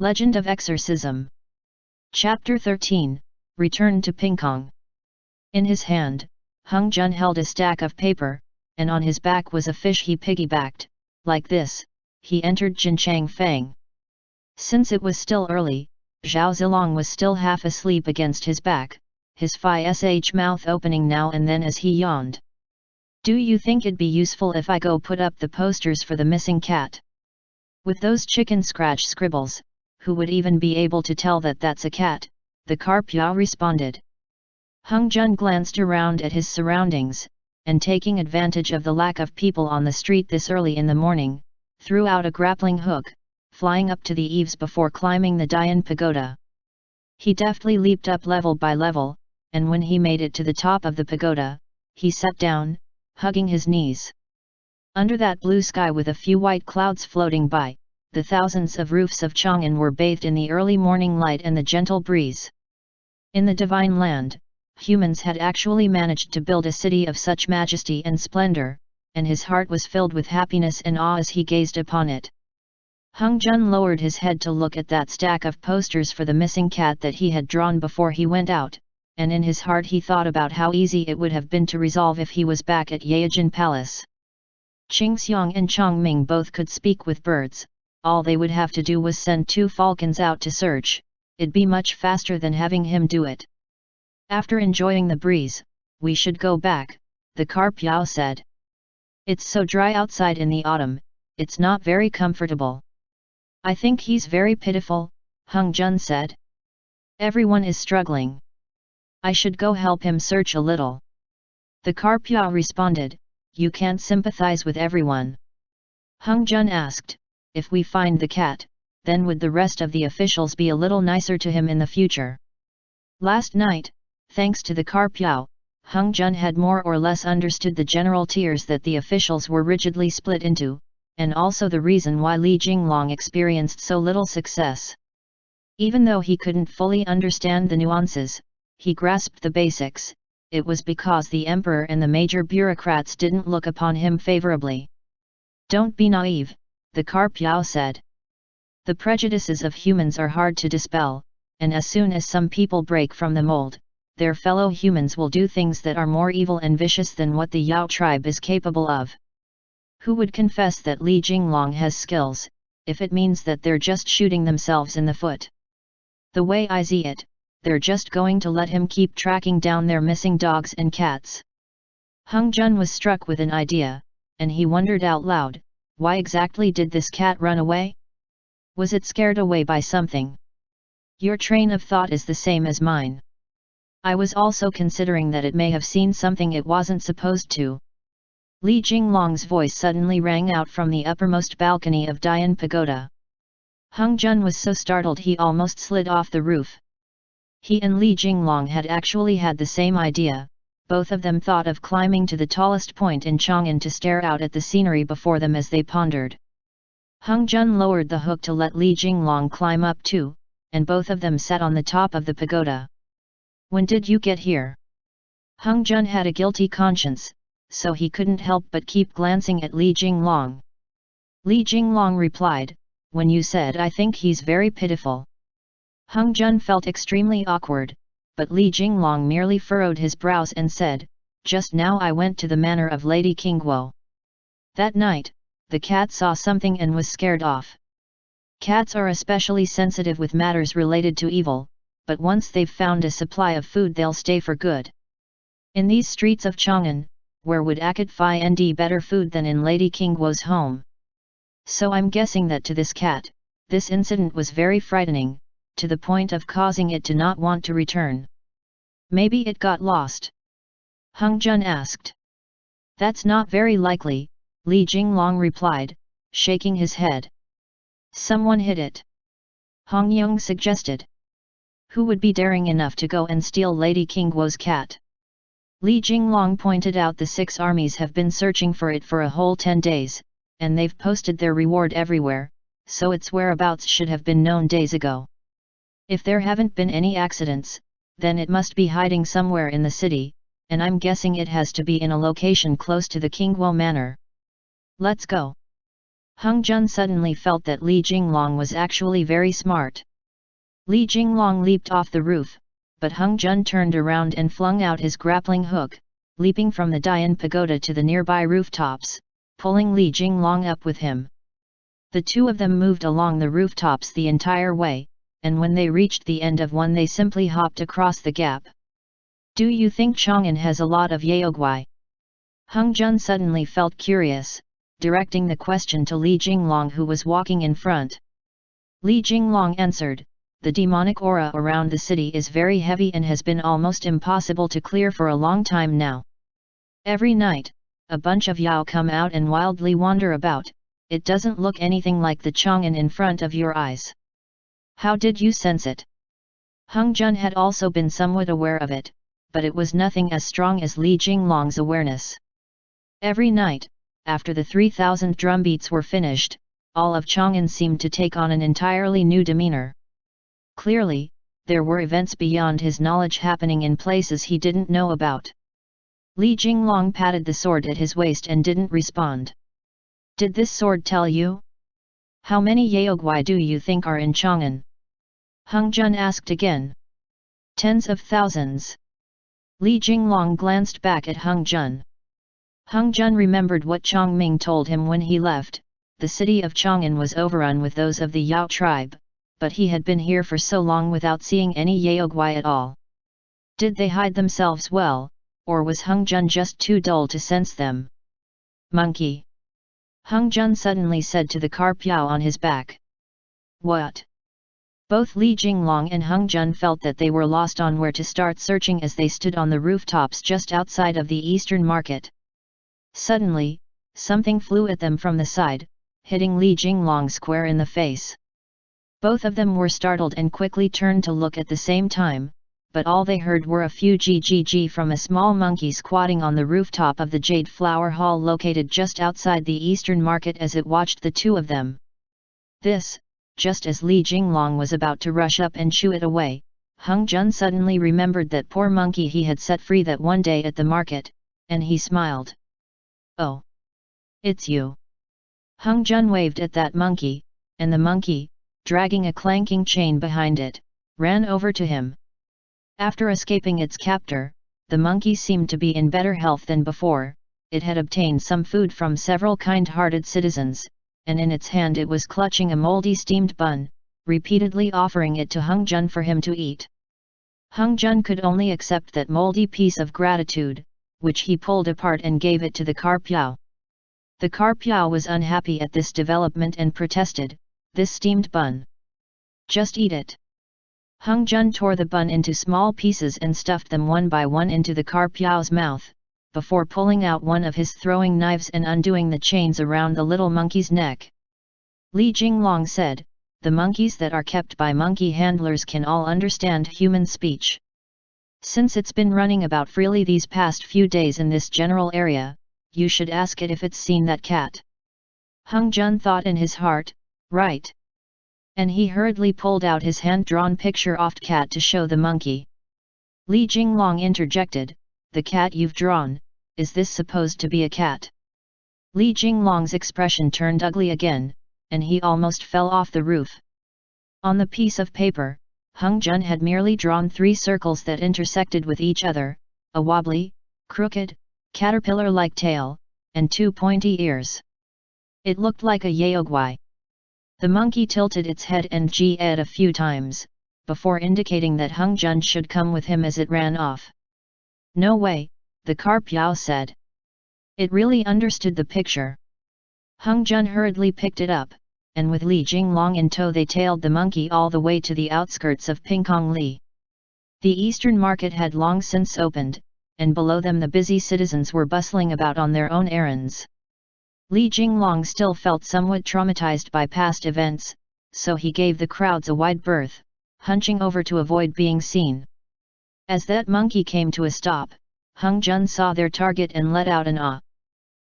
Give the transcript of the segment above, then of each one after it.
Legend of Exorcism. Chapter 13, Return to Pingkong. In his hand, Hung Jun held a stack of paper, and on his back was a fish he piggybacked. Like this, he entered Jinchang Fang. Since it was still early, Zhao Zilong was still half asleep against his back, his sh mouth opening now and then as he yawned. "Do you think it'd be useful if I go put up the posters for the missing cat? With those chicken scratch scribbles, who would even be able to tell that that's a cat?" the Carpiao responded. Hung Jun glanced around at his surroundings, and taking advantage of the lack of people on the street this early in the morning, threw out a grappling hook, flying up to the eaves before climbing the Dian Pagoda. He deftly leaped up level by level, and when he made it to the top of the pagoda, he sat down, hugging his knees. Under that blue sky with a few white clouds floating by, the thousands of roofs of Chang'an were bathed in the early morning light and the gentle breeze. In the divine land, humans had actually managed to build a city of such majesty and splendor, and his heart was filled with happiness and awe as he gazed upon it. Hung Jun lowered his head to look at that stack of posters for the missing cat that he had drawn before he went out, and in his heart he thought about how easy it would have been to resolve if he was back at Yejin Palace. Qing Xiang and Chang Ming both could speak with birds. All they would have to do was send 2 falcons out to search. It'd be much faster than having him do it. After enjoying the breeze, we should go back, the Carpiao said. It's so dry outside in the autumn, it's not very comfortable. I think he's very pitiful, Hung Jun said. Everyone is struggling. I should go help him search a little. The Carpiao responded, you can't sympathize with everyone. Hung Jun asked, if we find the cat, then would the rest of the officials be a little nicer to him in the future? Last night, thanks to the Carpiao, Hung Jun had more or less understood the general tiers that the officials were rigidly split into, and also the reason why Li Jinglong experienced so little success. Even though he couldn't fully understand the nuances, he grasped the basics. It was because the emperor and the major bureaucrats didn't look upon him favorably. Don't be naive, the Carpiao said. The prejudices of humans are hard to dispel, and as soon as some people break from the mold, their fellow humans will do things that are more evil and vicious than what the Yao tribe is capable of. Who would confess that Li Jinglong has skills, if it means that they're just shooting themselves in the foot? The way I see it, they're just going to let him keep tracking down their missing dogs and cats. Hung Jun was struck with an idea, and he wondered out loud, why exactly did this cat run away? Was it scared away by something? Your train of thought is the same as mine. I was also considering that it may have seen something it wasn't supposed to. Li Jinglong's voice suddenly rang out from the uppermost balcony of Dian Pagoda. Hung Jun was so startled he almost slid off the roof. He and Li Jinglong had actually had the same idea. Both of them thought of climbing to the tallest point in Chang'an to stare out at the scenery before them as they pondered. Hung Jun lowered the hook to let Li Jinglong climb up too, and both of them sat on the top of the pagoda. When did you get here? Hung Jun had a guilty conscience, so he couldn't help but keep glancing at Li Jinglong. Li Jinglong replied, when you said I think he's very pitiful. Hung Jun felt extremely awkward, but Li Jinglong merely furrowed his brows and said, just now I went to the manor of Lady Qingguo. That night, the cat saw something and was scared off. Cats are especially sensitive with matters related to evil, but once they've found a supply of food they'll stay for good. In these streets of Chang'an, where would I could find better food than in Lady Qingguo's home? So I'm guessing that to this cat, this incident was very frightening, to the point of causing it to not want to return. Maybe it got lost? Hung Jun asked. That's not very likely, Li Jinglong replied, shaking his head. Someone hid it. Hong Yong suggested. Who would be daring enough to go and steal Lady Qingguo's cat? Li Jinglong pointed out the 6 armies have been searching for it for a whole 10 days, and they've posted their reward everywhere, so its whereabouts should have been known days ago. If there haven't been any accidents, then it must be hiding somewhere in the city, and I'm guessing it has to be in a location close to the Qingguo Manor. Let's go. Hung Jun suddenly felt that Li Jinglong was actually very smart. Li Jinglong leaped off the roof, but Hung Jun turned around and flung out his grappling hook, leaping from the Dian Pagoda to the nearby rooftops, pulling Li Jinglong up with him. The two of them moved along the rooftops the entire way, and when they reached the end of one they simply hopped across the gap. Do you think Chang'an has a lot of Yaoguai? Hung Jun suddenly felt curious, directing the question to Li Jinglong who was walking in front. Li Jinglong answered, the demonic aura around the city is very heavy and has been almost impossible to clear for a long time now. Every night, a bunch of Yao come out and wildly wander about. It doesn't look anything like the Chang'an in front of your eyes. How did you sense it? Hung Jun had also been somewhat aware of it, but it was nothing as strong as Li Jinglong's awareness. Every night, after the 3,000 drumbeats were finished, all of Chang'an seemed to take on an entirely new demeanor. Clearly, there were events beyond his knowledge happening in places he didn't know about. Li Jinglong patted the sword at his waist and didn't respond. Did this sword tell you? How many Yaoguai do you think are in Chang'an? Hung Jun asked again. Tens of thousands. Li Jinglong glanced back at Hung Jun. Hung Jun remembered what Chang Ming told him when he left. The city of Chang'an was overrun with those of the Yao tribe, but he had been here for so long without seeing any Yaoguai at all. Did they hide themselves well, or was Hung Jun just too dull to sense them? Monkey! Hung Jun suddenly said to the Carpiao on his back. What? Both Li Jinglong and Hung Jun felt that they were lost on where to start searching as they stood on the rooftops just outside of the eastern market. Suddenly, something flew at them from the side, hitting Li Jinglong square in the face. Both of them were startled and quickly turned to look at the same time, but all they heard were a few GGG from a small monkey squatting on the rooftop of the Jade Flower Hall located just outside the eastern market as it watched the two of them. This, just as Li Jinglong was about to rush up and shoo it away, Hung Jun suddenly remembered that poor monkey he had set free that one day at the market, and he smiled. Oh! It's you! Hung Jun waved at that monkey, and the monkey, dragging a clanking chain behind it, ran over to him. After escaping its captor, the monkey seemed to be in better health than before. It had obtained some food from several kind-hearted citizens, and in its hand it was clutching a moldy steamed bun, repeatedly offering it to Hung Jun for him to eat. Hung Jun could only accept that moldy piece of gratitude, which he pulled apart and gave it to the Carpiao. The Carpiao was unhappy at this development and protested, "This steamed bun. Just eat it." Hung Jun tore the bun into small pieces and stuffed them one by one into the Carpiao's mouth, before pulling out one of his throwing knives and undoing the chains around the little monkey's neck. Li Jinglong said, "The monkeys that are kept by monkey handlers can all understand human speech. Since it's been running about freely these past few days in this general area, you should ask it if it's seen that cat." Hung Jun thought in his heart, "Right." And he hurriedly pulled out his hand-drawn picture-oft cat to show the monkey. Li Jinglong interjected, "The cat you've drawn, is this supposed to be a cat?" Li Jinglong's expression turned ugly again, and he almost fell off the roof. On the piece of paper, Hung Jun had merely drawn 3 circles that intersected with each other, a wobbly, crooked, caterpillar-like tail, and 2 pointy ears. It looked like a Yaoguai. The monkey tilted its head and g-ed a few times, before indicating that Hung Jun should come with him as it ran off. "No way," the Carpiao said. It really understood the picture. Hung Jun hurriedly picked it up, and with Li Jinglong in tow they tailed the monkey all the way to the outskirts of Pingkong Li. The eastern market had long since opened, and below them the busy citizens were bustling about on their own errands. Li Jinglong still felt somewhat traumatized by past events, so he gave the crowds a wide berth, hunching over to avoid being seen. As that monkey came to a stop, Hung Jun saw their target and let out an ah.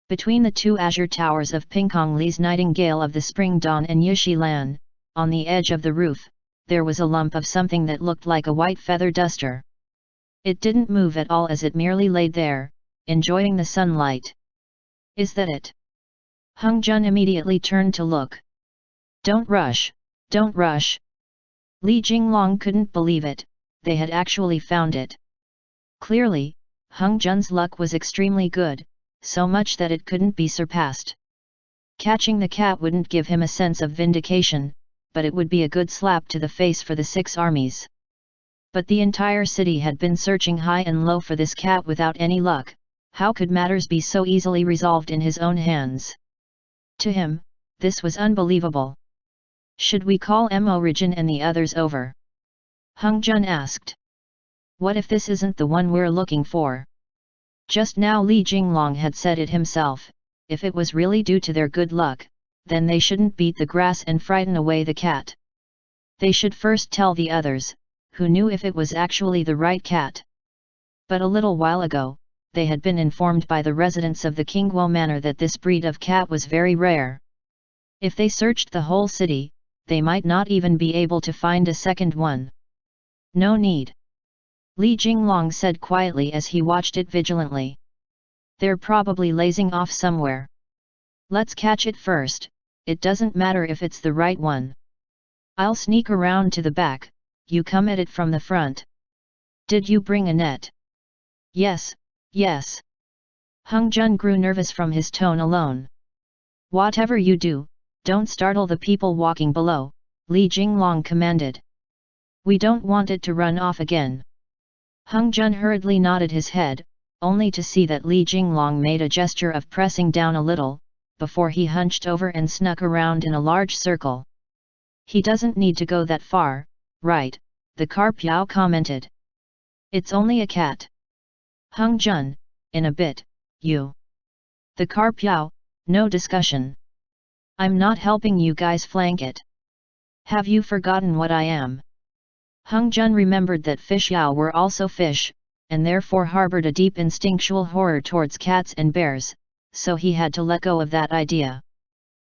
Between the 2 azure towers of Pingkong Li's Nightingale of the Spring Dawn and Yishi Lan, on the edge of the roof, there was a lump of something that looked like a white feather duster. It didn't move at all as it merely laid there, enjoying the sunlight. "Is that it?" Hung Jun immediately turned to look. Don't rush, don't rush. Li Jinglong couldn't believe it, they had actually found it. Clearly, Hung Jun's luck was extremely good, so much that it couldn't be surpassed. Catching the cat wouldn't give him a sense of vindication, but it would be a good slap to the face for the 6 armies. But the entire city had been searching high and low for this cat without any luck. How could matters be so easily resolved in his own hands? To him, this was unbelievable. Should we call Mo Rijin and the others over? Hung Jun asked. What if this isn't the one we're looking for? Just now Li Jinglong had said it himself, if it was really due to their good luck, then they shouldn't beat the grass and frighten away the cat. They should first tell the others, who knew if it was actually the right cat. But a little while ago, they had been informed by the residents of the Kingguo Manor that this breed of cat was very rare. If they searched the whole city, they might not even be able to find a second one. No need. Li Jinglong said quietly as he watched it vigilantly. They're probably lazing off somewhere. Let's catch it first, it doesn't matter if it's the right one. I'll sneak around to the back, you come at it from the front. Did you bring a net? Yes, yes. Hung Jun grew nervous from his tone alone. Whatever you do, don't startle the people walking below, Li Jinglong commanded. We don't want it to run off again. Hung Jun hurriedly nodded his head, only to see that Li Jinglong made a gesture of pressing down a little, before he hunched over and snuck around in a large circle. He doesn't need to go that far, right? The Carpiao commented. It's only a cat. Hung Jun, in a bit, you. The Carpiao, no discussion. I'm not helping you guys flank it. Have you forgotten what I am? Hung Jun remembered that fish yao were also fish, and therefore harbored a deep instinctual horror towards cats and bears, so he had to let go of that idea.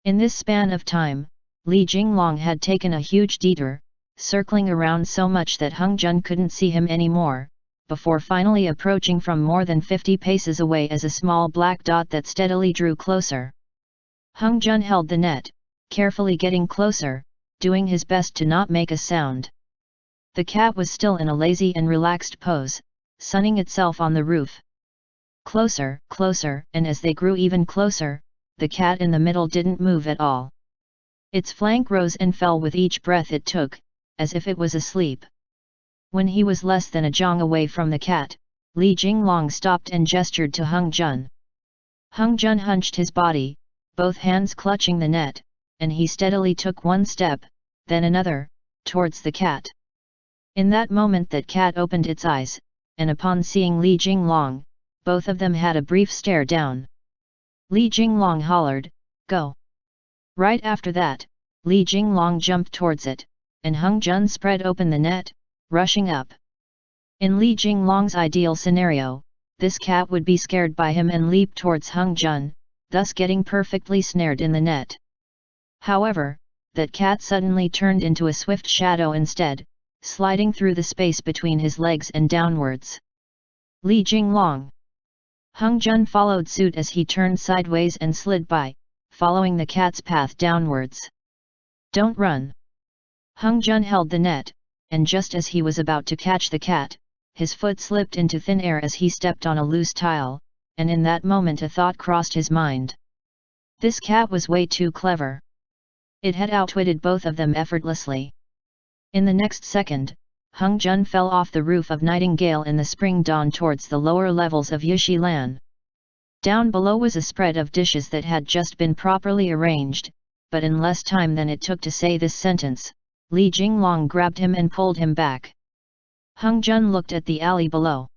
In this span of time, Li Jinglong had taken a huge detour, circling around so much that Hung Jun couldn't see him anymore, before finally approaching from more than 50 paces away as a small black dot that steadily drew closer. Hung Jun held the net, carefully getting closer, doing his best to not make a sound. The cat was still in a lazy and relaxed pose, sunning itself on the roof. Closer, closer, and as they grew even closer, the cat in the middle didn't move at all. Its flank rose and fell with each breath it took, as if it was asleep. When he was less than a jong away from the cat, Li Jinglong stopped and gestured to Hung Jun. Hung Jun hunched his body, both hands clutching the net, and he steadily took one step, then another, towards the cat. In that moment that cat opened its eyes, and upon seeing Li Jinglong, both of them had a brief stare down. Li Jinglong hollered, "Go!" Right after that, Li Jinglong jumped towards it, and Hung Jun spread open the net, rushing up. In Li Jinglong's ideal scenario, this cat would be scared by him and leap towards Hung Jun, thus getting perfectly snared in the net. However, that cat suddenly turned into a swift shadow instead, sliding through the space between his legs and downwards. Li Jinglong. Hung Jun followed suit as he turned sideways and slid by, following the cat's path downwards. Don't run. Hung Jun held the net, and just as he was about to catch the cat, his foot slipped into thin air as he stepped on a loose tile, and in that moment a thought crossed his mind. This cat was way too clever. It had outwitted both of them effortlessly. In the next second, Hung Jun fell off the roof of Nightingale in the spring dawn towards the lower levels of Yushilan. Down below was a spread of dishes that had just been properly arranged, but in less time than it took to say this sentence, Li Jinglong grabbed him and pulled him back. Hung Jun looked at the alley below.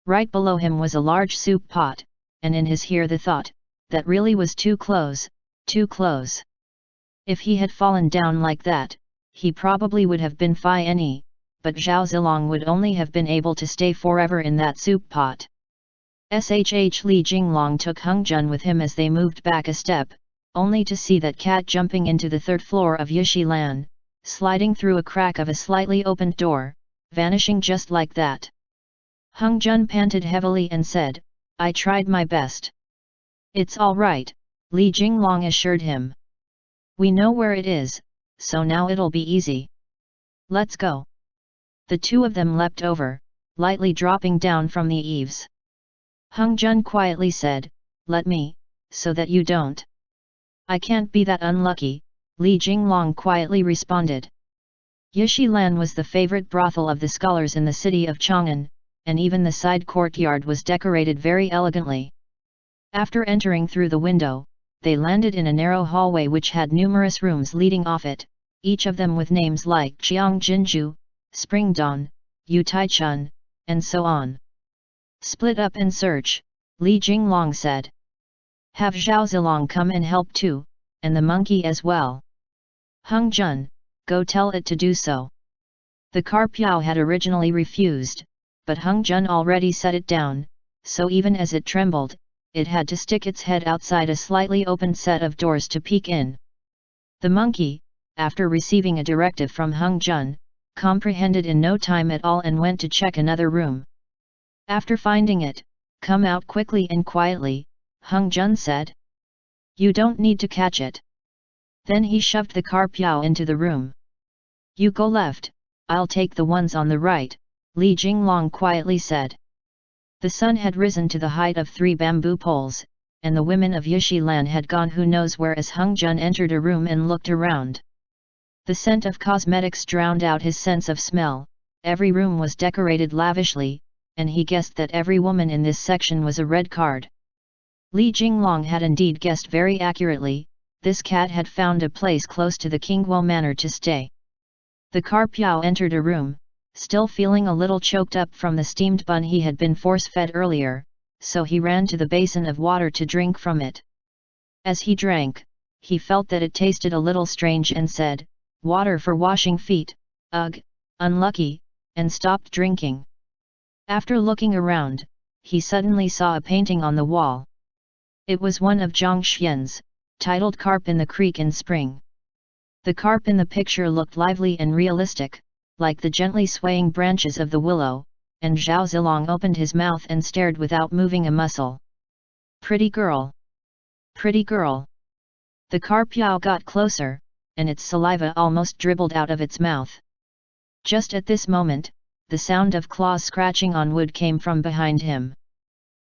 Right below him was a large soup pot, and in his hear the thought, that really was too close, too close. If he had fallen down like that, he probably would have been fine, but Zhao Zilong would only have been able to stay forever in that soup pot. Li Jinglong took Hung Jun with him as they moved back a step, only to see that cat jumping into the third floor of Yushilan, sliding through a crack of a slightly opened door, vanishing just like that. Hung Jun panted heavily and said, "I tried my best." "It's all right, Li Jinglong assured him. We know where it is, so now it'll be easy. Let's go. The two of them leapt over, lightly dropping down from the eaves. Hung Jun quietly said, let me, so that you don't. I can't be that unlucky, Li Jinglong quietly responded. Yishilan was the favorite brothel of the scholars in the city of Chang'an, and even the side courtyard was decorated very elegantly. After entering through the window, they landed in a narrow hallway which had numerous rooms leading off it, each of them with names like Qiang Jinju, Spring Dawn, Yu Taichun, and so on. Split up and search, Li Jinglong said. Have Zhao Zilong come and help too, and the monkey as well. Hung Jun, go tell it to do so. The Carpiao had originally refused, but Hung Jun already set it down, so even as it trembled, it had to stick its head outside a slightly opened set of doors to peek in. The monkey, after receiving a directive from Hung Jun, comprehended in no time at all and went to check another room. After finding it, come out quickly and quietly, Hung Jun said. You don't need to catch it. Then he shoved the Carpiao into the room. You go left, I'll take the ones on the right, Li Jinglong quietly said. The sun had risen to the height of 3 bamboo poles, and the women of Yishilan had gone who knows where as Hung Jun entered a room and looked around. The scent of cosmetics drowned out his sense of smell, every room was decorated lavishly, and he guessed that every woman in this section was a red card. Li Jinglong had indeed guessed very accurately, this cat had found a place close to the Qingguo manor to stay. The Carpiao entered a room, still feeling a little choked up from the steamed bun he had been force-fed earlier, so he ran to the basin of water to drink from it. As he drank, he felt that it tasted a little strange and said, water for washing feet, ugh, unlucky, and stopped drinking. After looking around, he suddenly saw a painting on the wall. It was one of Zhang Xian's, titled Carp in the Creek in Spring. The carp in the picture looked lively and realistic, like the gently swaying branches of the willow, and Zhao Zilong opened his mouth and stared without moving a muscle. Pretty girl! Pretty girl! The Carpiao got closer, and its saliva almost dribbled out of its mouth. Just at this moment, the sound of claws scratching on wood came from behind him.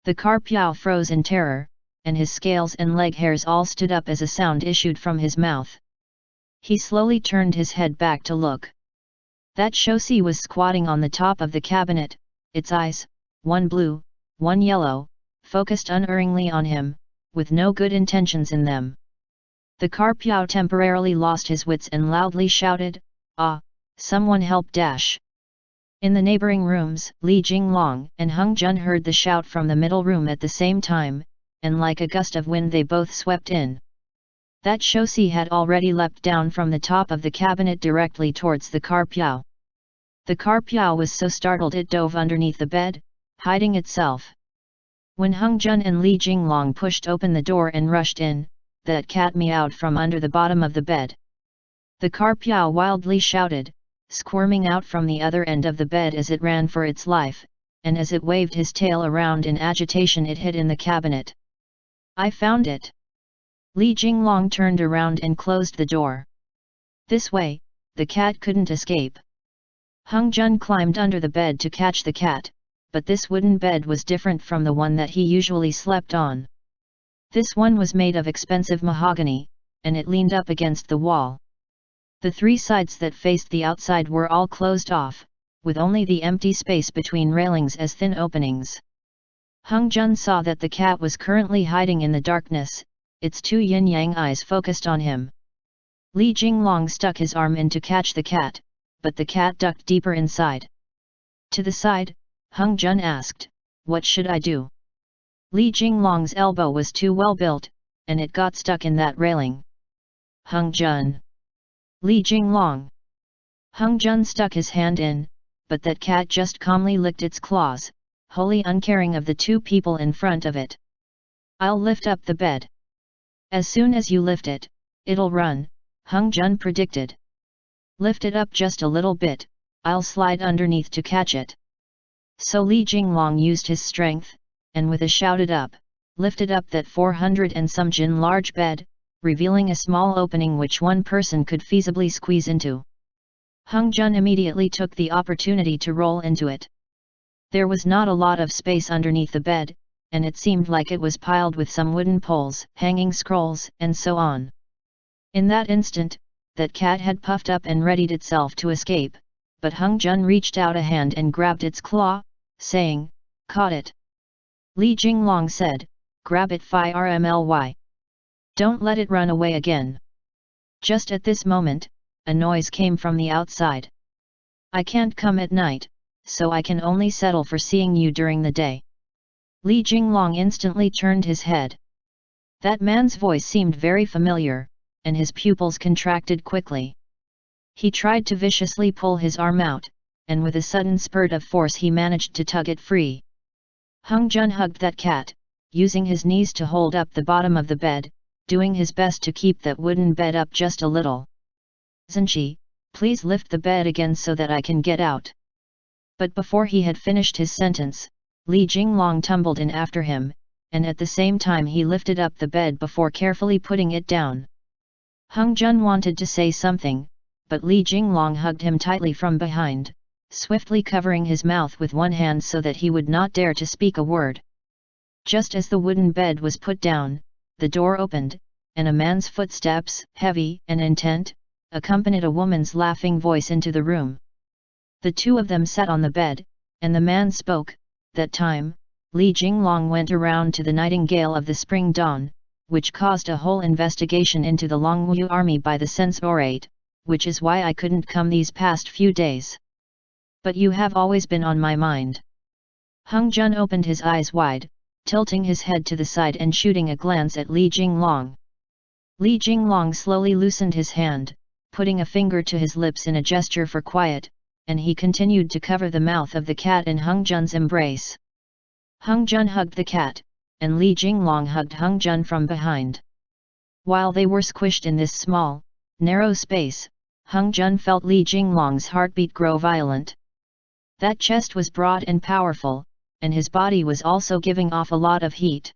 The Carpiao froze in terror, and his scales and leg hairs all stood up as a sound issued from his mouth. He slowly turned his head back to look. That Shosi was squatting on the top of the cabinet, its eyes, one blue, one yellow, focused unerringly on him, with no good intentions in them. The Carpiao temporarily lost his wits and loudly shouted, "Ah, someone help dash!" In the neighboring rooms, Li Jinglong and Hung Jun heard the shout from the middle room at the same time, and like a gust of wind they both swept in. That Shosi had already leapt down from the top of the cabinet directly towards the Carpiao. The Carpiao was so startled it dove underneath the bed, hiding itself. When Hung Jun and Li Jinglong pushed open the door and rushed in, that cat meowed from under the bottom of the bed. The Carpiao wildly shouted, squirming out from the other end of the bed as it ran for its life, and as it waved his tail around in agitation it hid in the cabinet. I found it! Li Jinglong turned around and closed the door. This way, the cat couldn't escape. Hung Jun climbed under the bed to catch the cat, but this wooden bed was different from the one that he usually slept on. This one was made of expensive mahogany, and it leaned up against the wall. The 3 sides that faced the outside were all closed off, with only the empty space between railings as thin openings. Hung Jun saw that the cat was currently hiding in the darkness, its 2 yin-yang eyes focused on him. Li Jinglong stuck his arm in to catch the cat, but the cat ducked deeper inside. To the side, Hung Jun asked, "What should I do?" Li Jinglong's elbow was too well built, and it got stuck in that railing. Hung Jun! Li Jinglong! Hung Jun stuck his hand in, but that cat just calmly licked its claws, wholly uncaring of the 2 people in front of it. I'll lift up the bed. As soon as you lift it, it'll run, Hung Jun predicted. Lift it up just a little bit, I'll slide underneath to catch it. So Li Jinglong used his strength, and with a shouted up, lifted up that 400 and some jin large bed, revealing a small opening which one person could feasibly squeeze into. Hung Jun immediately took the opportunity to roll into it. There was not a lot of space underneath the bed, and it seemed like it was piled with some wooden poles, hanging scrolls, and so on. In that instant, that cat had puffed up and readied itself to escape, but Hung Jun reached out a hand and grabbed its claw, saying, "Caught it." Li Jinglong said, "Grab it firmly. Don't let it run away again." Just at this moment, a noise came from the outside. "I can't come at night, so I can only settle for seeing you during the day." Li Jinglong instantly turned his head. That man's voice seemed very familiar, and his pupils contracted quickly. He tried to viciously pull his arm out, and with a sudden spurt of force he managed to tug it free. Hung Jun hugged that cat, using his knees to hold up the bottom of the bed, doing his best to keep that wooden bed up just a little. "Zenchi, please lift the bed again so that I can get out." But before he had finished his sentence, Li Jinglong tumbled in after him, and at the same time he lifted up the bed before carefully putting it down. Hung Jun wanted to say something, but Li Jinglong hugged him tightly from behind, swiftly covering his mouth with one hand so that he would not dare to speak a word. Just as the wooden bed was put down, the door opened, and a man's footsteps, heavy and intent, accompanied a woman's laughing voice into the room. The two of them sat on the bed, and the man spoke. That time, Li Jinglong went around to the Nightingale of the Spring Dawn, which caused a whole investigation into the Longwu army by the censorate, which is why I couldn't come these past few days. But you have always been on my mind. Hung Jun opened his eyes wide, tilting his head to the side and shooting a glance at Li Jinglong. Li Jinglong slowly loosened his hand, putting a finger to his lips in a gesture for quiet, and he continued to cover the mouth of the cat in Hung Jun's embrace. Hung Jun hugged the cat, and Li Jinglong hugged Hung Jun from behind. While they were squished in this small, narrow space, Hung Jun felt Li Jinglong's heartbeat grow violent. That chest was broad and powerful, and his body was also giving off a lot of heat.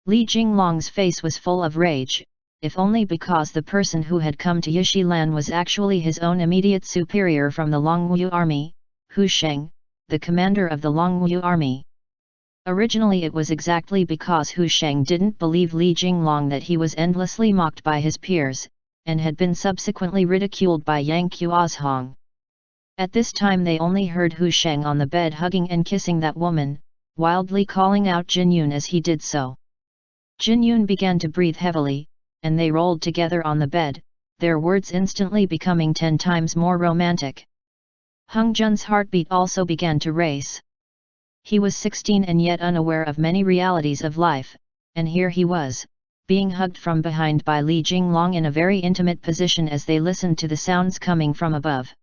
Li Jinglong's face was full of rage, if only because the person who had come to Yishilan was actually his own immediate superior from the Longwu army, Hu Sheng, the commander of the Longwu army. Originally it was exactly because Hu Sheng didn't believe Li Jinglong that he was endlessly mocked by his peers, and had been subsequently ridiculed by Yang Qiuzhong. At this time they only heard Hu Sheng on the bed hugging and kissing that woman, wildly calling out Jin Yun as he did so. Jin Yun began to breathe heavily, and they rolled together on the bed, their words instantly becoming 10 times more romantic. Hung Jun's heartbeat also began to race. He was 16 and yet unaware of many realities of life, and here he was, being hugged from behind by Li Jinglong in a very intimate position as they listened to the sounds coming from above.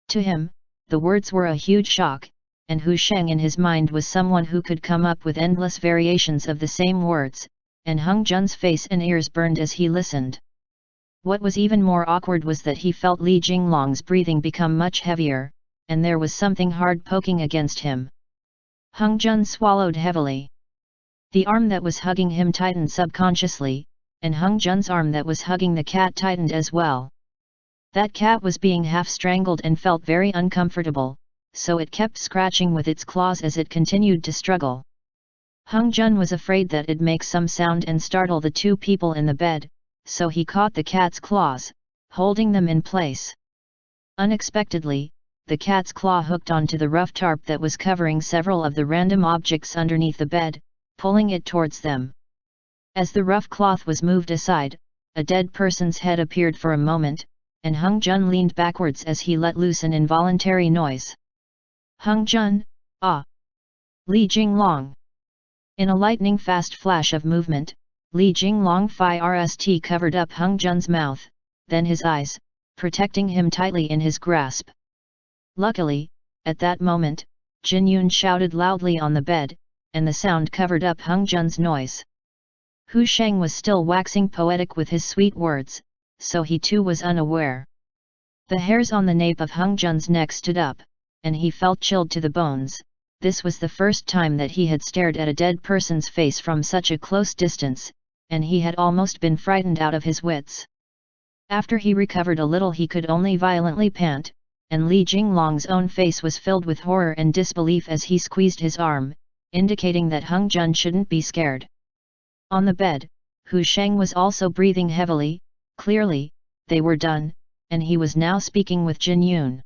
To him, the words were a huge shock, and Hu Sheng in his mind was someone who could come up with endless variations of the same words, and Hung Jun's face and ears burned as he listened. What was even more awkward was that he felt Li Jinglong's breathing become much heavier, and there was something hard poking against him. Hung Jun swallowed heavily. The arm that was hugging him tightened subconsciously, and Hung Jun's arm that was hugging the cat tightened as well. That cat was being half strangled and felt very uncomfortable, so it kept scratching with its claws as it continued to struggle. Hung Jun was afraid that it'd make some sound and startle the two people in the bed, so he caught the cat's claws, holding them in place. Unexpectedly, the cat's claw hooked onto the rough tarp that was covering several of the random objects underneath the bed, pulling it towards them. As the rough cloth was moved aside, a dead person's head appeared for a moment, and Hung Jun leaned backwards as he let loose an involuntary noise. "Hung Jun, ah!" Li Jinglong. In a lightning-fast flash of movement, Li Jinglong first covered up Hung Jun's mouth, then his eyes, protecting him tightly in his grasp. Luckily, at that moment, Jin Yun shouted loudly on the bed, and the sound covered up Hung Jun's noise. Hu Sheng was still waxing poetic with his sweet words, so he too was unaware. The hairs on the nape of Hung Jun's neck stood up, and he felt chilled to the bones, This was the first time that he had stared at a dead person's face from such a close distance, and he had almost been frightened out of his wits. After he recovered a little he could only violently pant, and Li Jinglong's own face was filled with horror and disbelief as he squeezed his arm, indicating that Hung Jun shouldn't be scared. On the bed, Hu Sheng was also breathing heavily. Clearly, they were done, and he was now speaking with Jin Yun.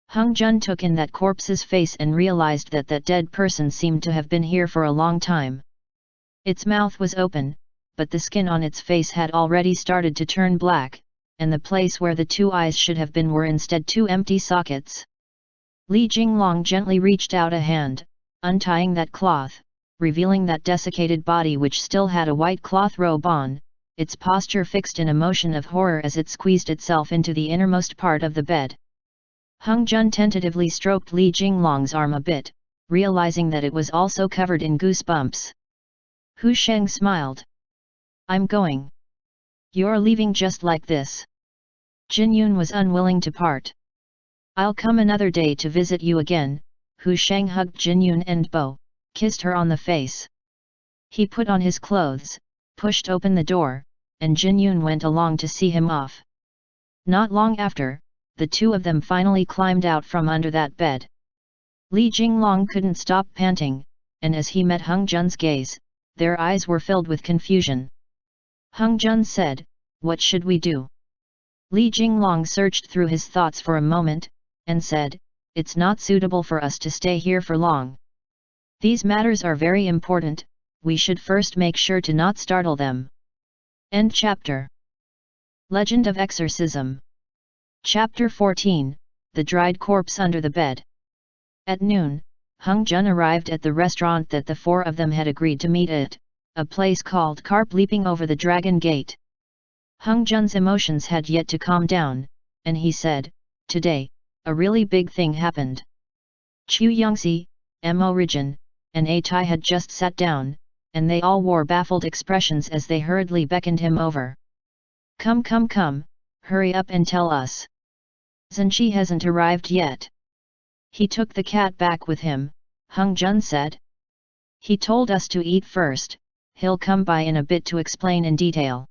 Hung Jun took in that corpse's face and realized that that dead person seemed to have been here for a long time. Its mouth was open, but the skin on its face had already started to turn black, and the place where the two eyes should have been were instead two empty sockets. Li Jinglong gently reached out a hand, untying that cloth, revealing that desiccated body which still had a white cloth robe on, its posture fixed in a motion of horror as it squeezed itself into the innermost part of the bed. Hung Jun tentatively stroked Li Jinglong's arm a bit, realizing that it was also covered in goosebumps. Hu Sheng smiled. "I'm going. You're leaving just like this?" Jin Yun was unwilling to part. "I'll come another day to visit you again." Hu Sheng hugged Jin Yun and kissed her on the face. He put on his clothes, pushed open the door, and Jin Yun went along to see him off. Not long after, the two of them finally climbed out from under that bed. Li Jinglong couldn't stop panting, and as he met Hung Jun's gaze, their eyes were filled with confusion. Hung Jun said, "What should we do?" Li Jinglong searched through his thoughts for a moment, and said, "It's not suitable for us to stay here for long. These matters are very important, we should first make sure to not startle them." End chapter. Legend of Exorcism. Chapter 14, The Dried Corpse Under the Bed. At noon, Hung Jun arrived at the restaurant that the four of them had agreed to meet at, a place called Carp Leaping Over the Dragon Gate. Hung Jun's emotions had yet to calm down, and he said, "Today, a really big thing happened." Chu Yongxi, Mo Rijin, and A Tai had just sat down, and they all wore baffled expressions as they hurriedly beckoned him over. Come, hurry up and tell us. Zhenqi hasn't arrived yet." "He took the cat back with him," Hung Jun said. "He told us to eat first, he'll come by in a bit to explain in detail."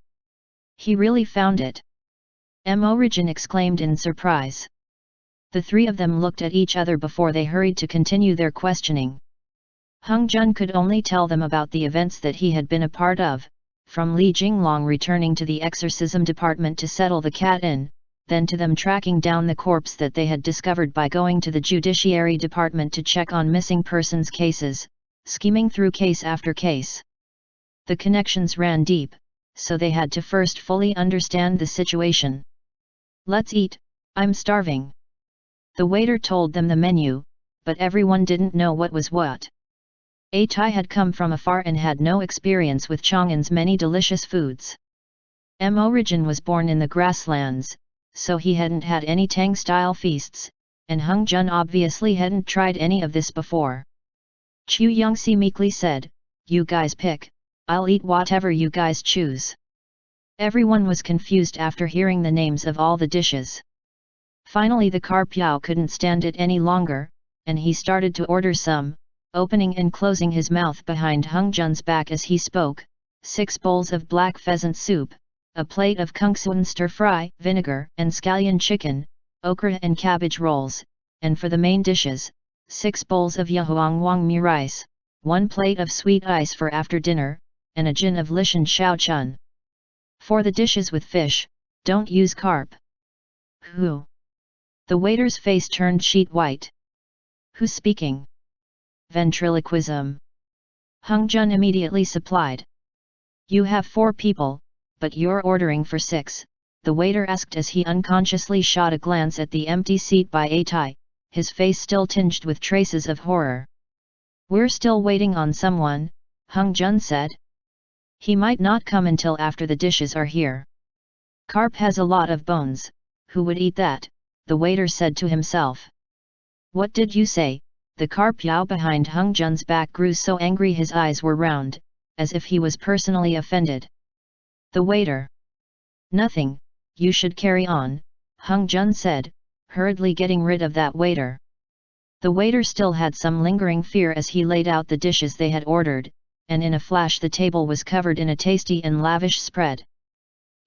"He really found it?" Mo Rijin exclaimed in surprise. The three of them looked at each other before they hurried to continue their questioning. Hung Jun could only tell them about the events that he had been a part of, from Li Jinglong returning to the exorcism department to settle the cat in, then to them tracking down the corpse that they had discovered by going to the judiciary department to check on missing persons cases, scheming through case after case. The connections ran deep, so they had to first fully understand the situation. "Let's eat, I'm starving." The waiter told them the menu, but everyone didn't know what was what. A Tai had come from afar and had no experience with Chang'an's many delicious foods. Mo Rijin was born in the grasslands, so he hadn't had any Tang-style feasts, and Hung Jun obviously hadn't tried any of this before. Chu Yongxi meekly said, "You guys pick, I'll eat whatever you guys choose." Everyone was confused after hearing the names of all the dishes. Finally the carp yao couldn't stand it any longer, and he started to order some, opening and closing his mouth behind Hung Jun's back as he spoke. 6 bowls of black pheasant soup, a plate of kungsuan stir-fry, vinegar and scallion chicken, okra and cabbage rolls, and for the main dishes, 6 bowls of yahuang wang mi rice, 1 plate of sweet ice for after dinner, and a jin of lishan shao chun. For the dishes with fish, don't use carp. Who? The waiter's face turned sheet white. Who's speaking? Ventriloquism. Hung Jun immediately supplied. You have 4 people, but you're ordering for 6, the waiter asked as he unconsciously shot a glance at the empty seat by A Tai, his face still tinged with traces of horror. We're still waiting on someone, Hung Jun said. He might not come until after the dishes are here. Carp has a lot of bones, who would eat that, the waiter said to himself. What did you say? The carp yao behind Hung Jun's back grew so angry his eyes were round, as if he was personally offended. The waiter. Nothing, you should carry on, Hung Jun said, hurriedly getting rid of that waiter. The waiter still had some lingering fear as he laid out the dishes they had ordered, and in a flash the table was covered in a tasty and lavish spread.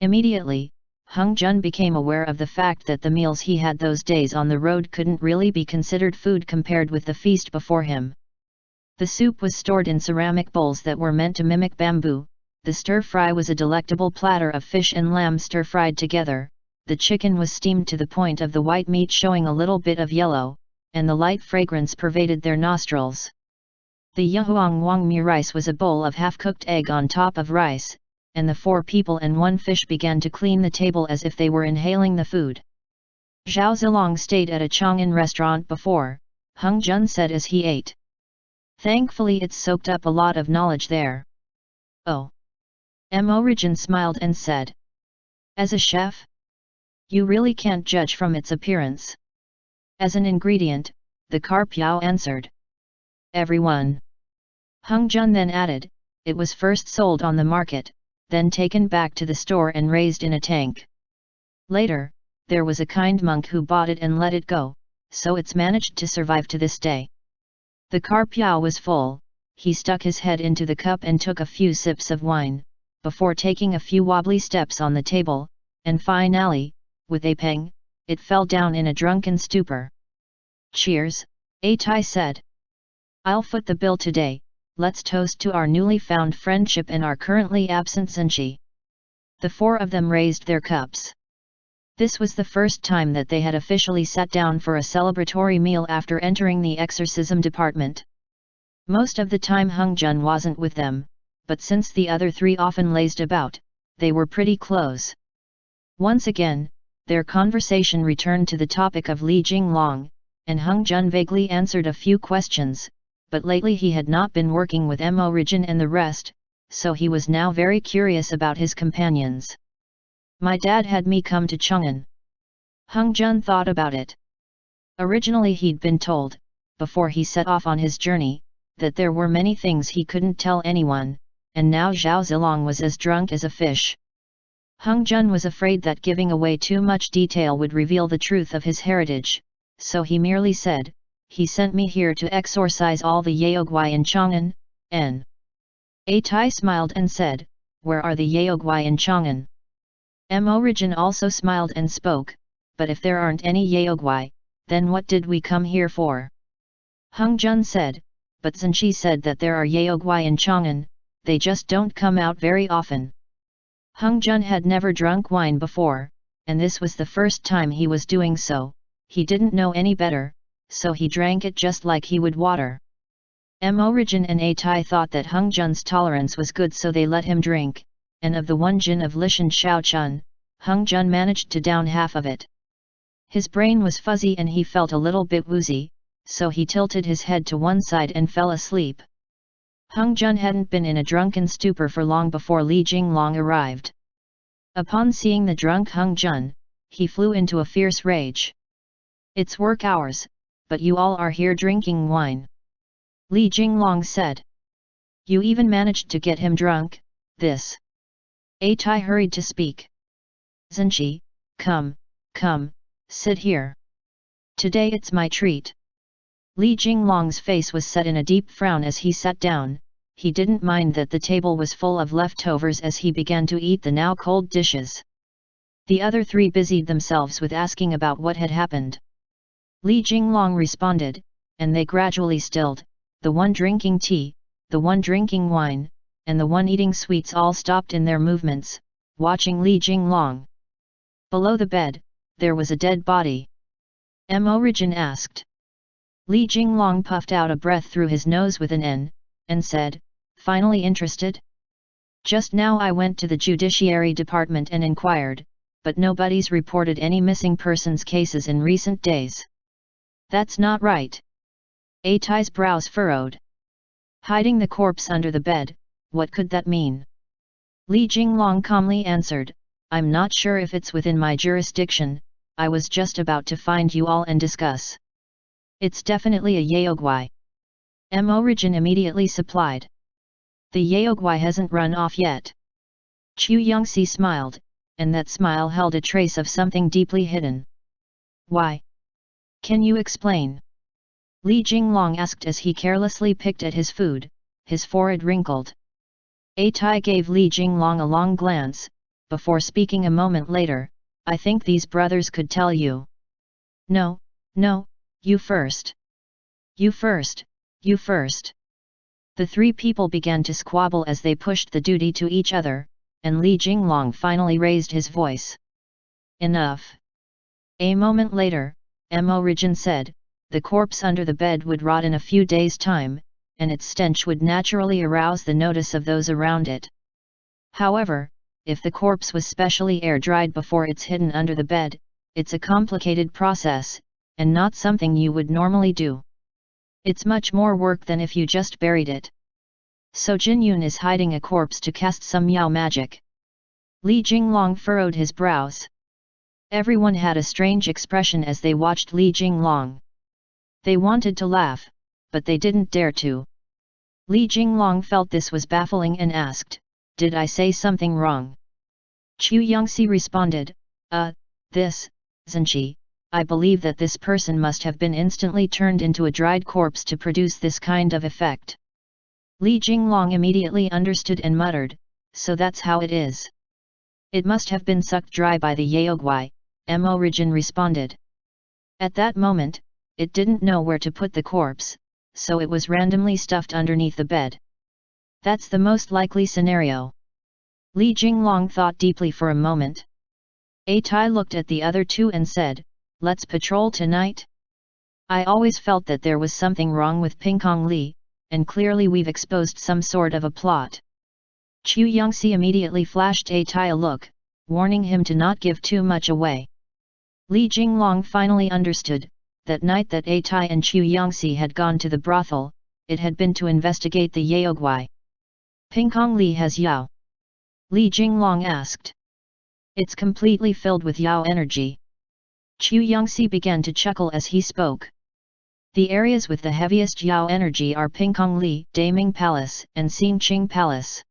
Immediately, Hung Jun became aware of the fact that the meals he had those days on the road couldn't really be considered food compared with the feast before him. The soup was stored in ceramic bowls that were meant to mimic bamboo, the stir-fry was a delectable platter of fish and lamb stir-fried together, the chicken was steamed to the point of the white meat showing a little bit of yellow, and the light fragrance pervaded their nostrils. The Yahuang Wang Mi rice was a bowl of half-cooked egg on top of rice, and the 4 people and 1 fish began to clean the table as if they were inhaling the food. Zhao Zilong stayed at a Chang'an restaurant before, Hung Jun said as he ate. Thankfully it's soaked up a lot of knowledge there. Oh. Mo Rijin smiled and said. As a chef? You really can't judge from its appearance. As an ingredient, the Carpiao answered. Everyone. Hung Jun then added, it was first sold on the market, then taken back to the store and raised in a tank. Later, there was a kind monk who bought it and let it go, so it's managed to survive to this day. The Carpiao was full, he stuck his head into the cup and took a few sips of wine, before taking a few wobbly steps on the table, and finally, with a pang, it fell down in a drunken stupor. Cheers, A Tai said. I'll foot the bill today, let's toast to our newly found friendship and our currently absent Zhenji. The 4 of them raised their cups. This was the first time that they had officially sat down for a celebratory meal after entering the exorcism department. Most of the time Hung Jun wasn't with them, but since the other 3 often lazed about, they were pretty close. Once again, their conversation returned to the topic of Li Jinglong, and Hung Jun vaguely answered a few questions, but lately he had not been working with Mo Rijin and the rest, so he was now very curious about his companions. My dad had me come to Chang'an. Hung Jun thought about it. Originally he'd been told, before he set off on his journey, that there were many things he couldn't tell anyone, and now Zhao Zilong was as drunk as a fish. Hung Jun was afraid that giving away too much detail would reveal the truth of his heritage, so he merely said, he sent me here to exorcise all the Yaoguai in Chang'an, N. A Tai smiled and said, where are the Yaoguai in Chang'an? Mo Rijin also smiled and spoke, but if there aren't any Yaoguai, then what did we come here for? Hung Jun said, but Zhenji said that there are Yaoguai in Chang'an, they just don't come out very often. Hung Jun had never drunk wine before, and this was the first time he was doing so, he didn't know any better, so he drank it just like he would water. Mo Rijin and A Tai thought that Hung Jun's tolerance was good so they let him drink, and of the 1 jin of Lishan Shaochun, Hung Jun managed to down half of it. His brain was fuzzy and he felt a little bit woozy, so he tilted his head to one side and fell asleep. Hung Jun hadn't been in a drunken stupor for long before Li Jinglong arrived. Upon seeing the drunk Hung Jun, he flew into a fierce rage. It's work hours, but you all are here drinking wine. Li Jinglong said. You even managed to get him drunk, this. A Tai hurried to speak. Zhenji, come, sit here. Today it's my treat. Li Jinglong's face was set in a deep frown as he sat down, he didn't mind that the table was full of leftovers as he began to eat the now cold dishes. The other 3 busied themselves with asking about what had happened. Li Jinglong responded, and they gradually stilled, the 1 drinking tea, the 1 drinking wine, and the 1 eating sweets all stopped in their movements, watching Li Jinglong. Below the bed, there was a dead body. Mo Rijin asked. Li Jinglong puffed out a breath through his nose with an N, and said, finally interested? Just now I went to the judiciary department and inquired, but nobody's reported any missing persons cases in recent days. That's not right. A Tai's brows furrowed. Hiding the corpse under the bed, what could that mean? Li Jinglong calmly answered, I'm not sure if it's within my jurisdiction, I was just about to find you all and discuss. It's definitely a Yaoguai. Mo Rijin immediately supplied. The Yaoguai hasn't run off yet. Chu Yongxi smiled, and that smile held a trace of something deeply hidden. Why? Can you explain? Li Jinglong asked as he carelessly picked at his food, his forehead wrinkled. A Tai gave Li Jinglong a long glance, before speaking a moment later, I think these brothers could tell you. No, no, you first. You first, you first. The three people began to squabble as they pushed the duty to each other, and Li Jinglong finally raised his voice. Enough. A moment later, Mo Rijin said, the corpse under the bed would rot in a few days' time, and its stench would naturally arouse the notice of those around it. However, if the corpse was specially air-dried before it's hidden under the bed, it's a complicated process, and not something you would normally do. It's much more work than if you just buried it. So Jin Yun is hiding a corpse to cast some Yao magic. Li Jinglong furrowed his brows. Everyone had a strange expression as they watched Li Jinglong. They wanted to laugh, but they didn't dare to. Li Jinglong felt this was baffling and asked, did I say something wrong? Chu Yongxi responded, this, Zhenqi, I believe that this person must have been instantly turned into a dried corpse to produce this kind of effect. Li Jinglong immediately understood and muttered, so that's how it is. It must have been sucked dry by the Yaoguai, Mo Rijin responded. At that moment, it didn't know where to put the corpse, so it was randomly stuffed underneath the bed. That's the most likely scenario. Li Jinglong thought deeply for a moment. A Tai looked at the other two and said, let's patrol tonight? I always felt that there was something wrong with Pingkong Li, and clearly we've exposed some sort of a plot. Chu Yongxi immediately flashed A Tai a look, warning him to not give too much away. Li Jinglong finally understood, that night that A Tai and Chu Yongxi had gone to the brothel, it had been to investigate the Yaoguai. Pingkong Li has Yao? Li Jinglong asked. It's completely filled with Yao energy. Chu Yongxi began to chuckle as he spoke. The areas with the heaviest Yao energy are Pingkong Li, Daming Palace, and Xingqing Palace.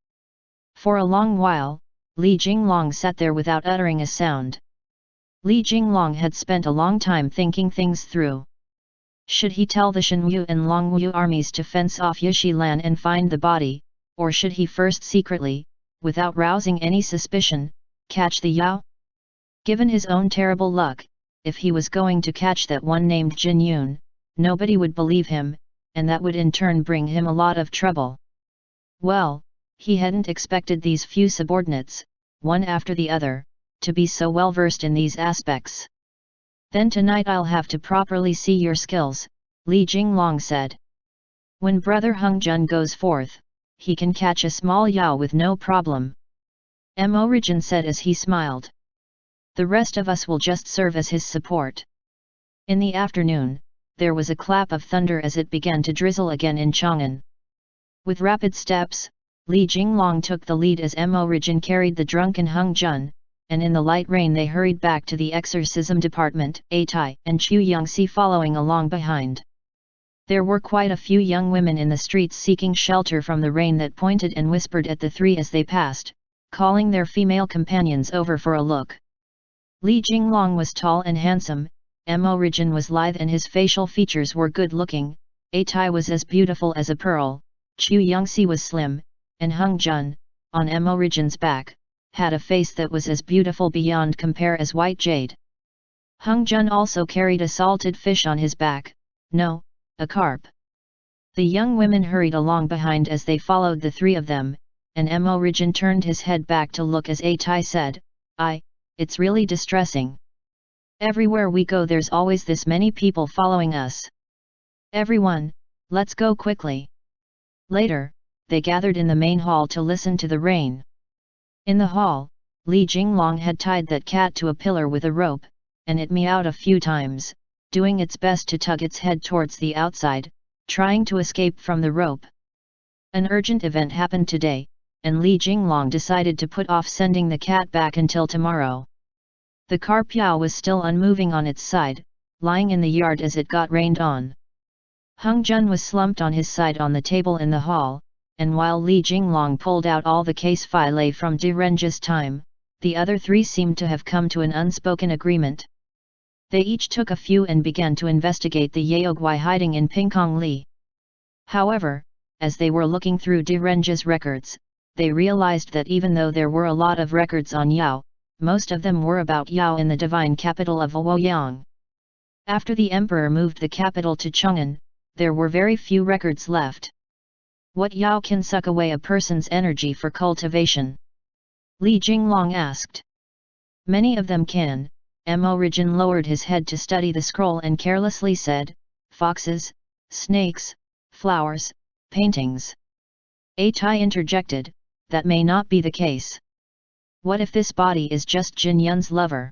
For a long while, Li Jinglong sat there without uttering a sound. Li Jinglong had spent a long time thinking things through. Should he tell the Shenwu and Longwu armies to fence off Yishilan and find the body, or should he first secretly, without rousing any suspicion, catch the Yao? Given his own terrible luck, if he was going to catch that one named Jin Yun, nobody would believe him, and that would in turn bring him a lot of trouble. Well, he hadn't expected these few subordinates, one after the other, to be so well versed in these aspects. Then tonight I'll have to properly see your skills, Li Jinglong said. When Brother Hung Jun goes forth, he can catch a small Yao with no problem. Mo Rijin said as he smiled. The rest of us will just serve as his support. In the afternoon, there was a clap of thunder as it began to drizzle again in Chang'an. With rapid steps, Li Jinglong took the lead as Mo Rijin carried the drunken Hung Jun, and in the light rain they hurried back to the exorcism department, A Tai and Chu Yongxi following along behind. There were quite a few young women in the streets seeking shelter from the rain that pointed and whispered at the three as they passed, calling their female companions over for a look. Li Jinglong was tall and handsome, Mo Rijin was lithe and his facial features were good-looking, A Tai was as beautiful as a pearl, Chu Yongxi was slim, and Hung Jun, on Mo Rijin's back, had a face that was as beautiful beyond compare as white jade. Hung Jun also carried a salted fish on his back, no, a carp. The young women hurried along behind as they followed the three of them, and Mo Rijin turned his head back to look as A Tai said, it's really distressing. Everywhere we go there's always this many people following us. Everyone, let's go quickly. Later, they gathered in the main hall to listen to the rain. In the hall, Li Jinglong had tied that cat to a pillar with a rope, and it meowed a few times, doing its best to tug its head towards the outside, trying to escape from the rope. An urgent event happened today, and Li Jinglong decided to put off sending the cat back until tomorrow. The carp Yao was still unmoving on its side, lying in the yard as it got rained on. Hung Jun was slumped on his side on the table in the hall, and while Li Jinglong pulled out all the case file from De Renge's time, the other three seemed to have come to an unspoken agreement. They each took a few and began to investigate the Yaogwai hiding in Pingkong Li. However, as they were looking through De Renge's records, they realized that even though there were a lot of records on Yao, most of them were about Yao in the divine capital of Luoyang. After the emperor moved the capital to Chang'an, there were very few records left. What Yao can suck away a person's energy for cultivation? Li Jinglong asked. Many of them can. Mo Rijin lowered his head to study the scroll and carelessly said, foxes, snakes, flowers, paintings. A Tai interjected, that may not be the case. What if this body is just Jin Yun's lover?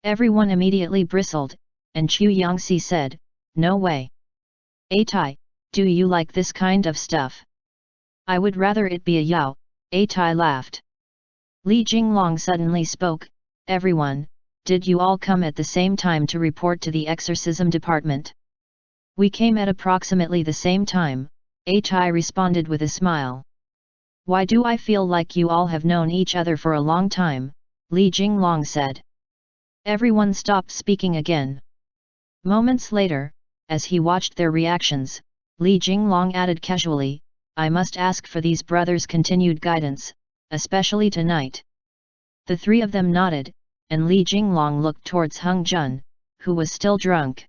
Everyone immediately bristled, and Chu Yangxi said, no way. A Tai, do you like this kind of stuff? I would rather it be a Yao. A Tai laughed. Li Jinglong suddenly spoke, everyone, did you all come at the same time to report to the exorcism department? We came at approximately the same time, A Tai responded with a smile. Why do I feel like you all have known each other for a long time? Li Jinglong said. Everyone stopped speaking again. Moments later, as he watched their reactions, Li Jinglong added casually, I must ask for these brothers' continued guidance, especially tonight. The three of them nodded, and Li Jinglong looked towards Hung Jun, who was still drunk.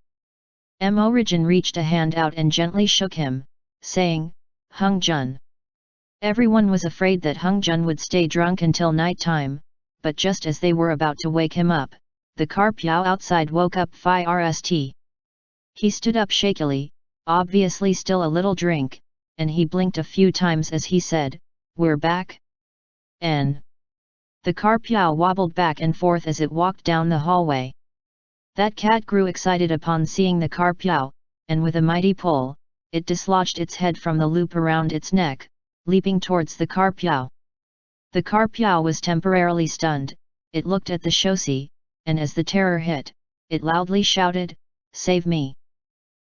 Mo Rijin reached a hand out and gently shook him, saying, Hung Jun. Everyone was afraid that Hung Jun would stay drunk until night time, but just as they were about to wake him up, the Carpiao outside woke up Phi Rst. He stood up shakily, obviously still a little drink, and he blinked a few times as he said, we're back? N. The Carpiao wobbled back and forth as it walked down the hallway. That cat grew excited upon seeing the Carpiao, and with a mighty pull, it dislodged its head from the loop around its neck, leaping towards the Carpiao. The Carpiao was temporarily stunned, it looked at the Shosi, and as the terror hit, it loudly shouted, save me!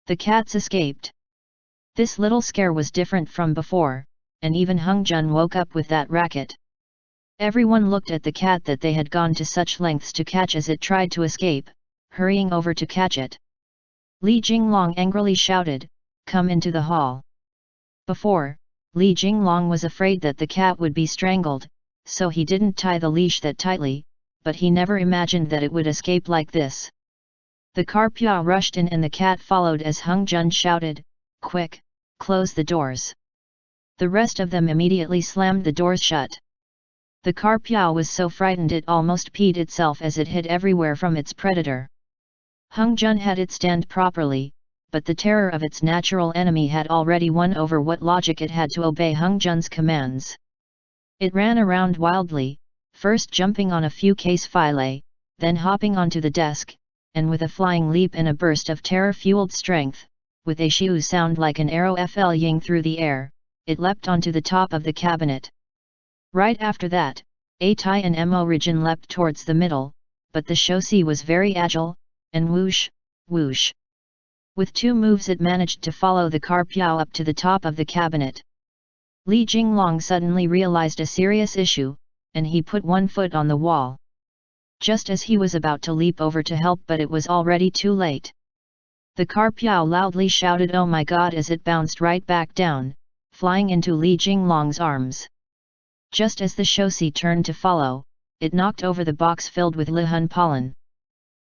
The cats escaped. This little scare was different from before, and even Hung Jun woke up with that racket. Everyone looked at the cat that they had gone to such lengths to catch as it tried to escape, hurrying over to catch it. Li Jinglong angrily shouted, come into the hall. Before, Li Jinglong was afraid that the cat would be strangled, so he didn't tie the leash that tightly, but he never imagined that it would escape like this. The Carpiao rushed in and the cat followed as Hung Jun shouted, quick, close the doors. The rest of them immediately slammed the doors shut. The Carpiao was so frightened it almost peed itself as it hid everywhere from its predator. Hung Jun had it stand properly, but the terror of its natural enemy had already won over what logic it had to obey Hung Jun's commands. It ran around wildly, first jumping on a few case filet, then hopping onto the desk, and with a flying leap and a burst of terror-fueled strength, with a shiu sound like an arrow flying through the air, it leapt onto the top of the cabinet. Right after that, A Tai and Mo Rijin leapt towards the middle, but the Shosi was very agile, and whoosh, whoosh. With 2 moves it managed to follow the Carpiao up to the top of the cabinet. Li Jinglong suddenly realized a serious issue, and he put one foot on the wall. Just as he was about to leap over to help, but it was already too late. The Carpiao loudly shouted oh my god as it bounced right back down, flying into Li Jinglong's arms. Just as the Shosi turned to follow, it knocked over the box filled with Lihun pollen.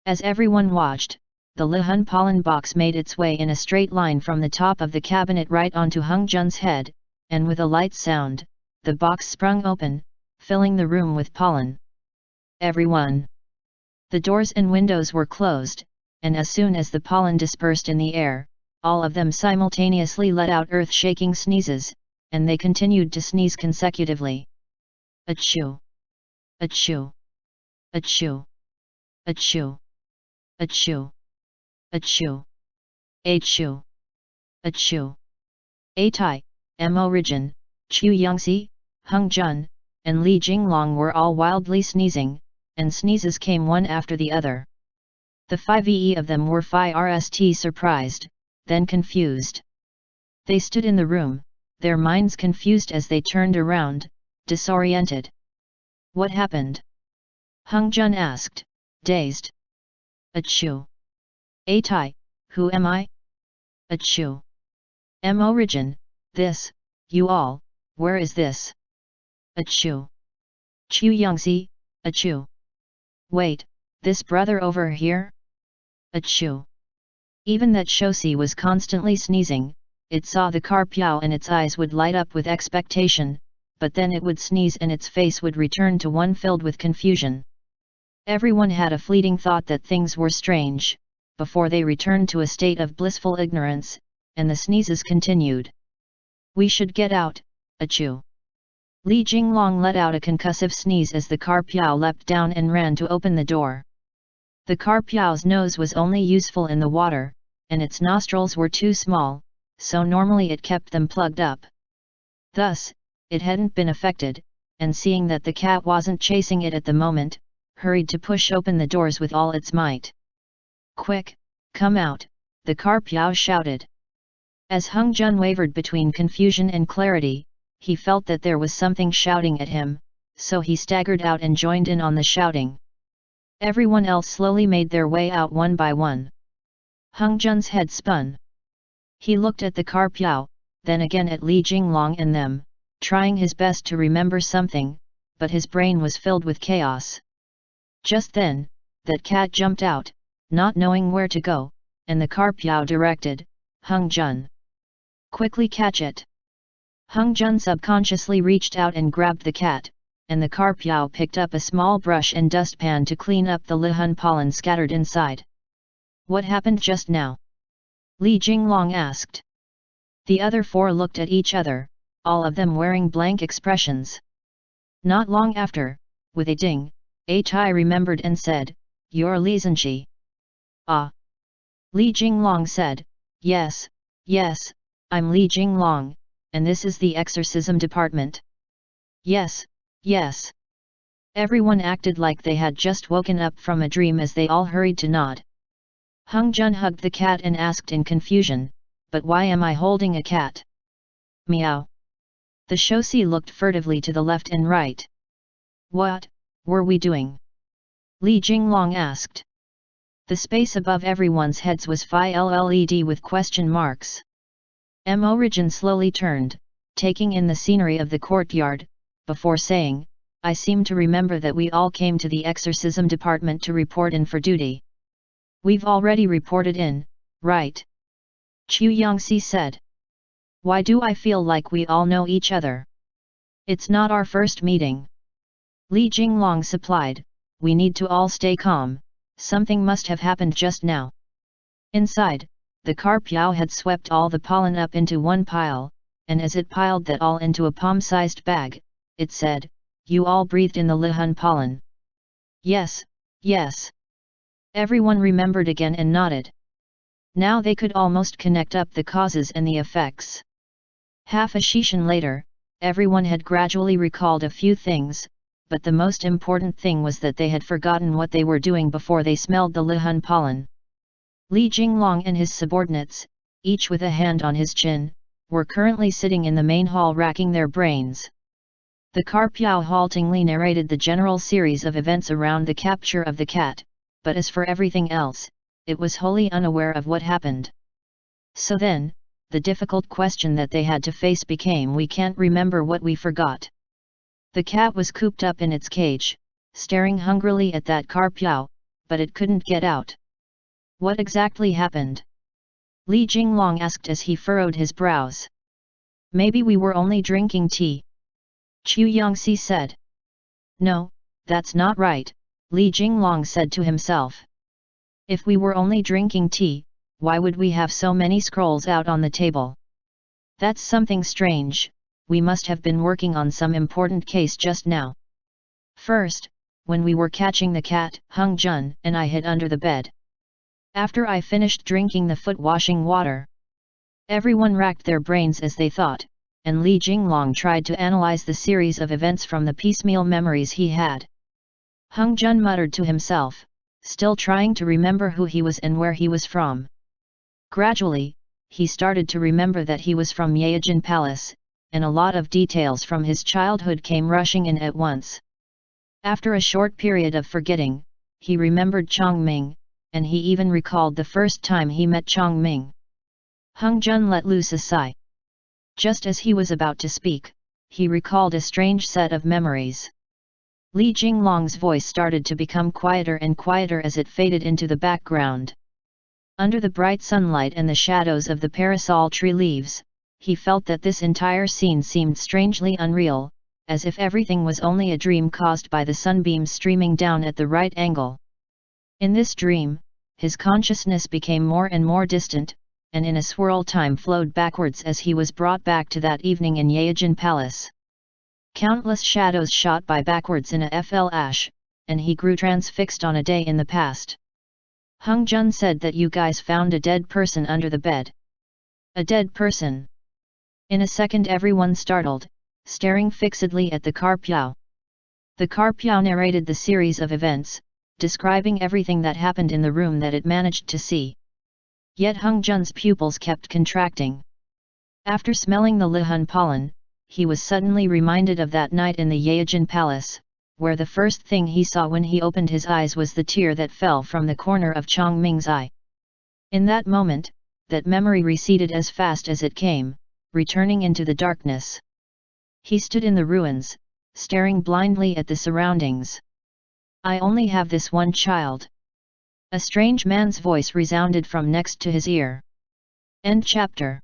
As everyone watched, the Lihun pollen box made its way in a straight line from the top of the cabinet right onto Hung Jun's head, and with a light sound, the box sprung open, filling the room with pollen. Everyone! The doors and windows were closed, and as soon as the pollen dispersed in the air, all of them simultaneously let out earth-shaking sneezes, and they continued to sneeze consecutively. Achoo! Achoo! Achoo! Achoo! Achoo! Achoo! Achoo! Achoo! A Tai, Mo Rijin, Chu Yangxi, Hung Jun, and Li Jinglong were all wildly sneezing, and sneezes came one after the other. The 5 of them were Phi Rst surprised, then confused. They stood in the room, their minds confused as they turned around, disoriented. What happened? Hung Jun asked, dazed. Achoo! Atai, who am I? Achoo! Origin, this, you all, where is this? Achoo! Chu Yongxi, achoo! Wait, this brother over here? Achoo! Even that Shosi was constantly sneezing, it saw the Carpiao and its eyes would light up with expectation, but then it would sneeze and its face would return to one filled with confusion. Everyone had a fleeting thought that things were strange, before they returned to a state of blissful ignorance, and the sneezes continued. We should get out, achoo! Li Jinglong let out a concussive sneeze as the Carpiao leapt down and ran to open the door. The Carpiao's nose was only useful in the water, and its nostrils were too small, so normally it kept them plugged up. Thus, it hadn't been affected, and seeing that the cat wasn't chasing it at the moment, hurried to push open the doors with all its might. Quick, come out, the Carpiao shouted. As Hung Jun wavered between confusion and clarity, he felt that there was something shouting at him, so he staggered out and joined in on the shouting. Everyone else slowly made their way out one by one. Hung Jun's head spun. He looked at the Carpiao, then again at Li Jinglong and them, trying his best to remember something, but his brain was filled with chaos. Just then, that cat jumped out, not knowing where to go, and the Carpiao directed, Hung Jun. Quickly catch it. Hung Jun subconsciously reached out and grabbed the cat, and the Carpiao picked up a small brush and dustpan to clean up the Lihun pollen scattered inside. What happened just now? Li Jinglong asked. The other four looked at each other, all of them wearing blank expressions. Not long after, with a ding, Atai remembered and said, You're Li Zhenji. Ah! Li Jinglong said, Yes, I'm Li Jinglong, and this is the exorcism department. Yes. Everyone acted like they had just woken up from a dream as they all hurried to nod. Hung Jun hugged the cat and asked in confusion, But why am I holding a cat? Meow. The Shosi looked furtively to the left and right. What were we doing? Li Jinglong asked. The space above everyone's heads was filled with question marks. Origin slowly turned, taking in the scenery of the courtyard, before saying, I seem to remember that we all came to the exorcism department to report in for duty. We've already reported in, right? Chu Yongxi said. Why do I feel like we all know each other? It's not our first meeting. Li Jinglong supplied, we need to all stay calm, something must have happened just now. Inside, the Carpiao had swept all the pollen up into one pile, and as it piled that all into a palm-sized bag, it said, You all breathed in the Lihun pollen. Yes. Everyone remembered again and nodded. Now they could almost connect up the causes and the effects. Half a session later, everyone had gradually recalled a few things, but the most important thing was that they had forgotten what they were doing before they smelled the Lihun pollen. Li Jinglong and his subordinates, each with a hand on his chin, were currently sitting in the main hall racking their brains. The Carpiao haltingly narrated the general series of events around the capture of the cat, but as for everything else, it was wholly unaware of what happened. So then, the difficult question that they had to face became we can't remember what we forgot. The cat was cooped up in its cage, staring hungrily at that Carpiao, but it couldn't get out. What exactly happened? Li Jinglong asked as he furrowed his brows. Maybe we were only drinking tea. Chu Yongxi said. No, that's not right, Li Jinglong said to himself. If we were only drinking tea, why would we have so many scrolls out on the table? That's something strange, we must have been working on some important case just now. First, when we were catching the cat, Hung Jun and I hid under the bed. After I finished drinking the foot-washing water. Everyone racked their brains as they thought, and Li Jinglong tried to analyze the series of events from the piecemeal memories he had. Hung Jun muttered to himself, still trying to remember who he was and where he was from. Gradually, he started to remember that he was from Yeajin Palace, and a lot of details from his childhood came rushing in at once. After a short period of forgetting, he remembered Chongming, and he even recalled the first time he met Chong Ming. Hung Jun let loose a sigh. Just as he was about to speak, he recalled a strange set of memories. Li Jinglong's voice started to become quieter and quieter as it faded into the background. Under the bright sunlight and the shadows of the parasol tree leaves, he felt that this entire scene seemed strangely unreal, as if everything was only a dream caused by the sunbeams streaming down at the right angle. In this dream, his consciousness became more and more distant, and in a swirl time flowed backwards as he was brought back to that evening in Yaojin Palace. Countless shadows shot by backwards in a flash, and he grew transfixed on a day in the past. Hung Jun said that you guys found a dead person under the bed. A dead person. In a second everyone startled, staring fixedly at the Carpiao. The Carpiao narrated the series of events, describing everything that happened in the room that it managed to see. Yet Hung Jun's pupils kept contracting. After smelling the Lihun pollen, he was suddenly reminded of that night in the Yaojin Palace, where the first thing he saw when he opened his eyes was the tear that fell from the corner of Chong Ming's eye. In that moment, that memory receded as fast as it came, returning into the darkness. He stood in the ruins, staring blindly at the surroundings. I only have this one child. A strange man's voice resounded from next to his ear. End chapter.